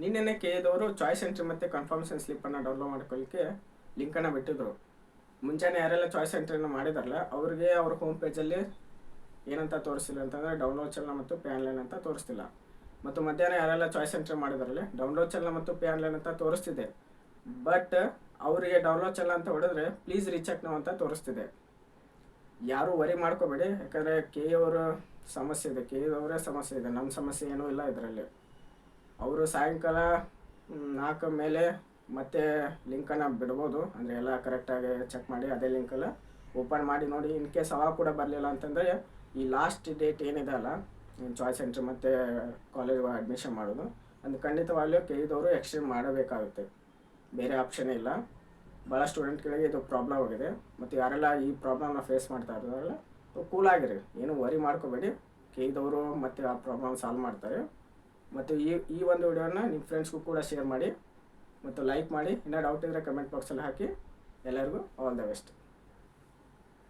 ನಿನ್ನೆನೆ ಕೆದವರು choice entry ಮತ್ತು confirmation ಸ್ಲಿಪ್ಪನ್ನು download ಮಾಡ್ಕೊಳ್ಳಿಕ್ಕೆ ಲಿಂಕನ್ನು ಬಿಟ್ಟಿದ್ರು. ಮುಂಚೆನೇ ಯಾರೆಲ್ಲ ಚಾಯ್ಸ್ ಎಂಟ್ರಿಯನ್ನು ಮಾಡಿದಾರಲ್ಲ ಅವ್ರಿಗೆ ಅವ್ರ ಹೋಮ್ ಪೇಜಲ್ಲಿ ಏನಂತ ತೋರಿಸ್ತಿಲ್ಲ ಅಂತಂದರೆ ಡೌನ್ಲೋಡ್ ಚಲನ ಮತ್ತು ಪೇ ಆನ್ಲೈನ್ ಅಂತ ತೋರಿಸ್ತಿಲ್ಲ. ಮತ್ತು ಮಧ್ಯಾಹ್ನ ಯಾರೆಲ್ಲ ಚಾಯ್ಸ್ ಎಂಟ್ರಿ ಮಾಡಿದಾರಲ್ಲ ಡೌನ್ಲೋಡ್ ಚಲನ ಮತ್ತು ಪೇ ಆನ್ಲೈನ್ ಅಂತ ತೋರಿಸ್ತಿದೆ. ಬಟ್ ಅವರಿಗೆ ಡೌನ್ಲೋಡ್ ಚಲನ ಅಂತ ಹೊಡೆದ್ರೆ ಪ್ಲೀಸ್ ರೀಚೆಕ್ ನಾವು ಅಂತ ತೋರಿಸ್ತಿದೆ. ಯಾರೂ ವರಿ ಮಾಡ್ಕೋಬೇಡಿ, ಯಾಕಂದರೆ ಅವರ ಸಮಸ್ಯೆ ಇದೆ, ಅವರೇ ಸಮಸ್ಯೆ ಇದೆ, ನಮ್ಮ ಸಮಸ್ಯೆ ಏನೂ ಇಲ್ಲ ಇದರಲ್ಲಿ. ಅವರು ಸಾಯಂಕಾಲ 4 ಮೇಲೆ ಮತ್ತೆ ಲಿಂಕನ್ನು ಬಿಡ್ಬೋದು, ಅಂದರೆ ಎಲ್ಲ ಕರೆಕ್ಟಾಗಿ ಚೆಕ್ ಮಾಡಿ ಅದೇ ಲಿಂಕಲ್ಲ ಓಪನ್ ಮಾಡಿ ನೋಡಿ. ಇನ್ ಕೇಸ್ ಅವಾಗ ಕೂಡ ಬರಲಿಲ್ಲ ಅಂತಂದರೆ ಈ ಲಾಸ್ಟ್ ಡೇಟ್ ಏನಿದೆ ಅಲ್ಲ ಚಾಯ್ಸ್ ಎಂಟ್ರಿ ಮತ್ತು ಕಾಲೇಜ್ ಅಡ್ಮಿಷನ್ ಮಾಡೋದು, ಅದು ಖಂಡಿತವಾಗ್ಲೂ ಕೆದವರು ಎಕ್ಸ್ಟೆಂಡ್ ಮಾಡಬೇಕಾಗುತ್ತೆ, ಬೇರೆ ಆಪ್ಷನ್ ಇಲ್ಲ. ಭಾಳ ಸ್ಟೂಡೆಂಟ್ಗಳಿಗೆ ಇದು ಪ್ರಾಬ್ಲಮ್ ಆಗಿದೆ. ಮತ್ತು ಯಾರೆಲ್ಲ ಈ ಪ್ರಾಬ್ಲಮ್ನ ಫೇಸ್ ಮಾಡ್ತಾ ಇರೋದ್ರಲ್ಲ ಕೂಲಾಗಿರಿ, ಏನು ವರಿ ಮಾಡ್ಕೋಬೇಡಿ, ಕೆದವರು ಮತ್ತು ಆ ಪ್ರಾಬ್ಲಮ್ ಸಾಲ್ವ್ ಮಾಡ್ತಾರೆ. ಮತ್ತು ಈ ಒಂದು ವಿಡಿಯೋನ ನಿಮ್ಮ ಫ್ರೆಂಡ್ಸ್ಗೂ ಕೂಡ ಶೇರ್ ಮಾಡಿ ಮತ್ತು ಲೈಕ್ ಮಾಡಿ. ಇನ್ನೂ ಡೌಟ್ ಇದ್ದರೆ ಕಮೆಂಟ್ ಬಾಕ್ಸಲ್ಲಿ ಹಾಕಿ. ಎಲ್ಲರಿಗೂ ಆಲ್ ದ ಬೆಸ್ಟ್.